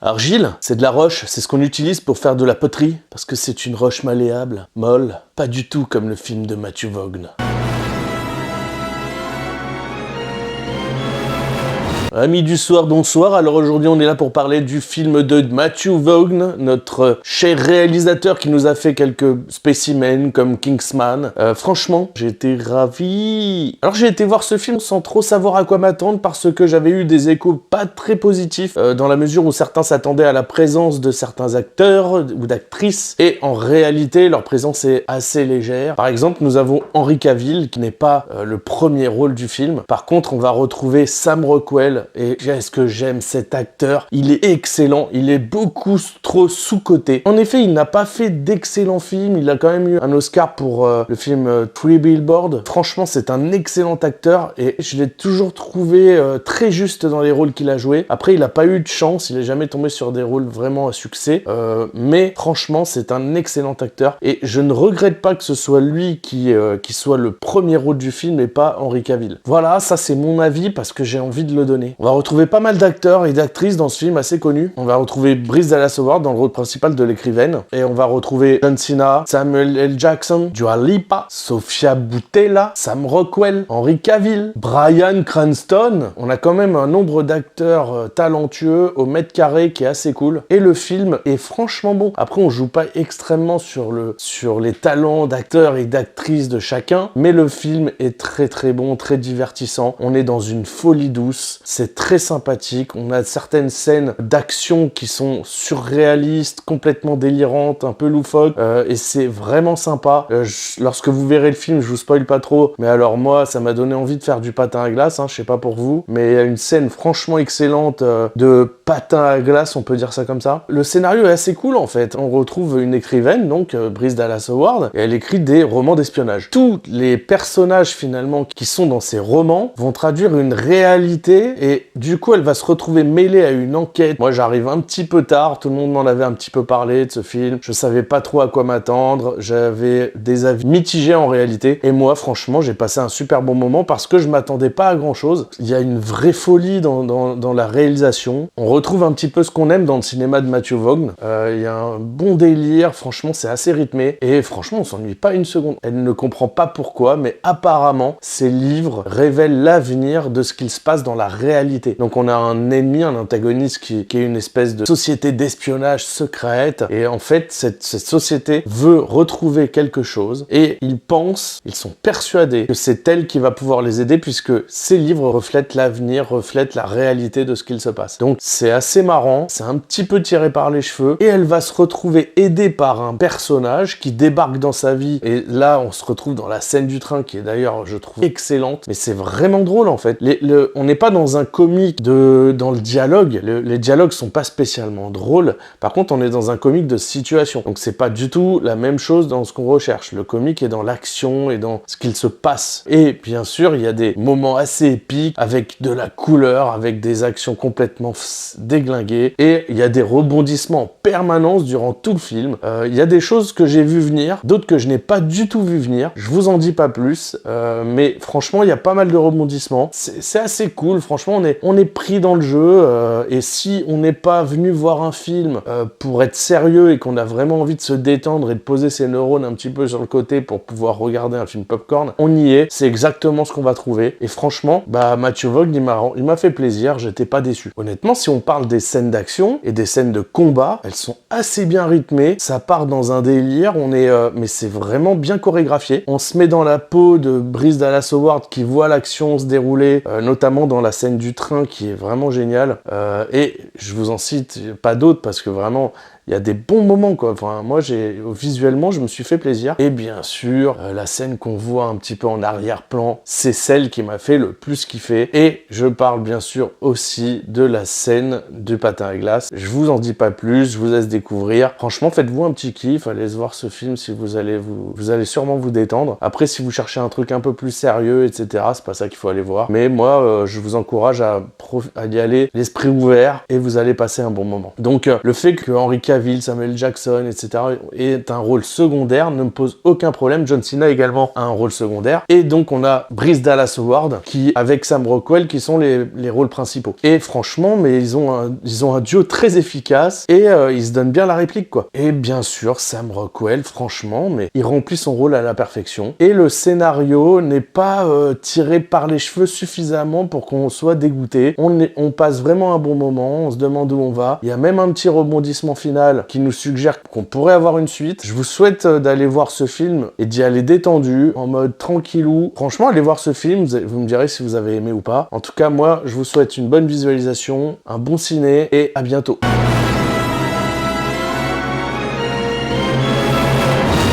Argile, c'est de la roche, c'est ce qu'on utilise pour faire de la poterie, parce que c'est une roche malléable, molle, pas du tout comme le film de Matthew Vaughn. Amis du soir, bonsoir. Alors aujourd'hui, on est là pour parler du film de Matthew Vaughn, notre cher réalisateur qui nous a fait quelques spécimens comme Kingsman. Franchement, j'ai été ravi. Alors j'ai été voir ce film sans trop savoir à quoi m'attendre parce que j'avais eu des échos pas très positifs dans la mesure où certains s'attendaient à la présence de certains acteurs ou d'actrices et en réalité, leur présence est assez légère. Par exemple, nous avons Henry Cavill qui n'est pas le premier rôle du film. Par contre, on va retrouver Sam Rockwell. Et est-ce que j'aime cet acteur? Il est excellent, il est beaucoup trop sous-coté. En effet, il n'a pas fait d'excellents films, il a quand même eu un Oscar pour le film Three Billboards. Franchement, c'est un excellent acteur et je l'ai toujours trouvé très juste dans les rôles qu'il a joués. Après, il n'a pas eu de chance, il n'est jamais tombé sur des rôles vraiment à succès. Mais franchement, c'est un excellent acteur et je ne regrette pas que ce soit lui qui soit le premier rôle du film et pas Henry Cavill. Voilà, ça c'est mon avis parce que j'ai envie de le donner. On va retrouver pas mal d'acteurs et d'actrices dans ce film assez connus. On va retrouver Bryce Dallas Howard dans le rôle principal de l'écrivaine. Et on va retrouver John Cena, Samuel L. Jackson, Dua Lipa, Sofia Boutella, Sam Rockwell, Henry Cavill, Bryan Cranston. On a quand même un nombre d'acteurs talentueux au mètre carré qui est assez cool. Et le film est franchement bon. Après, on joue pas extrêmement sur les talents d'acteurs et d'actrices de chacun. Mais le film est très très bon, très divertissant. On est dans une folie douce. C'est très sympathique, on a certaines scènes d'action qui sont surréalistes, complètement délirantes, un peu loufoques, et c'est vraiment sympa. Lorsque vous verrez le film, je vous spoil pas trop, mais alors moi, ça m'a donné envie de faire du patin à glace, je sais pas pour vous, mais il y a une scène franchement excellente de patin à glace, on peut dire ça comme ça. Le scénario est assez cool en fait, on retrouve une écrivaine, donc Bryce Dallas Howard, et elle écrit des romans d'espionnage. Tous les personnages finalement qui sont dans ces romans vont traduire une réalité et du coup elle va se retrouver mêlée à une enquête. Moi j'arrive un petit peu tard, tout le monde m'en avait un petit peu parlé de ce film, je savais pas trop à quoi m'attendre, j'avais des avis mitigés en réalité, et moi franchement j'ai passé un super bon moment parce que je m'attendais pas à grand chose. Il y a une vraie folie dans la réalisation, on retrouve un petit peu ce qu'on aime dans le cinéma de Matthew Vaughn, il y a un bon délire, franchement c'est assez rythmé, et franchement on s'ennuie pas une seconde. Elle ne comprend pas pourquoi, mais apparemment ces livres révèlent l'avenir de ce qu'il se passe dans la réalité. Donc on a un ennemi, un antagoniste qui est une espèce de société d'espionnage secrète, et en fait cette société veut retrouver quelque chose, et ils sont persuadés que c'est elle qui va pouvoir les aider puisque ces livres reflètent l'avenir, reflètent la réalité de ce qu'il se passe. Donc c'est assez marrant, c'est un petit peu tiré par les cheveux, et elle va se retrouver aidée par un personnage qui débarque dans sa vie, et là on se retrouve dans la scène du train qui est d'ailleurs je trouve excellente, mais c'est vraiment drôle en fait. On n'est pas dans un comique dans le dialogue, les dialogues sont pas spécialement drôles, par contre on est dans un comique de situation, donc c'est pas du tout la même chose dans ce qu'on recherche. Le comique est dans l'action et dans ce qu'il se passe, et bien sûr il y a des moments assez épiques avec de la couleur, avec des actions complètement déglinguées, et il y a des rebondissements en permanence durant tout le film. Il y a des choses que j'ai vu venir, d'autres que je n'ai pas du tout vu venir, je vous en dis pas plus, mais franchement il y a pas mal de rebondissements, c'est assez cool, franchement on est pris dans le jeu, et si on n'est pas venu voir un film pour être sérieux et qu'on a vraiment envie de se détendre et de poser ses neurones un petit peu sur le côté pour pouvoir regarder un film popcorn, on y est, c'est exactement ce qu'on va trouver, et franchement, Matthew Vaughn il m'a fait plaisir, j'étais pas déçu. Honnêtement, si on parle des scènes d'action et des scènes de combat, elles sont assez bien rythmées, ça part dans un délire, mais c'est vraiment bien chorégraphié, on se met dans la peau de Bryce Dallas Howard qui voit l'action se dérouler, notamment dans la scène du train qui est vraiment géniale, et je vous en cite pas d'autres parce que vraiment il y a des bons moments quoi. Enfin, moi visuellement je me suis fait plaisir, et bien sûr la scène qu'on voit un petit peu en arrière-plan, c'est celle qui m'a fait le plus kiffer, et je parle bien sûr aussi de la scène du patin à glace. Je vous en dis pas plus, je vous laisse découvrir. Franchement, faites-vous un petit kiff, allez se voir ce film si vous allez sûrement vous détendre. Après, si vous cherchez un truc un peu plus sérieux, etc., c'est pas ça qu'il faut aller voir, mais moi je vous encourage à y aller l'esprit ouvert, et vous allez passer un bon moment. Donc le fait que Henry Cavill Cavill, Samuel Jackson, etc. est un rôle secondaire, ne me pose aucun problème. John Cena également a un rôle secondaire. Et donc on a Bryce Dallas Howard qui, avec Sam Rockwell, qui sont les rôles principaux. Et franchement, mais ils ont un duo très efficace et ils se donnent bien la réplique, quoi. Et bien sûr, Sam Rockwell, franchement, mais il remplit son rôle à la perfection. Et le scénario n'est pas tiré par les cheveux suffisamment pour qu'on soit dégoûté. On passe vraiment un bon moment, on se demande où on va. Il y a même un petit rebondissement final qui nous suggère qu'on pourrait avoir une suite. Je vous souhaite d'aller voir ce film et d'y aller détendu, en mode tranquillou. Franchement, allez voir ce film, vous me direz si vous avez aimé ou pas. En tout cas, moi, je vous souhaite une bonne visualisation, un bon ciné et à bientôt.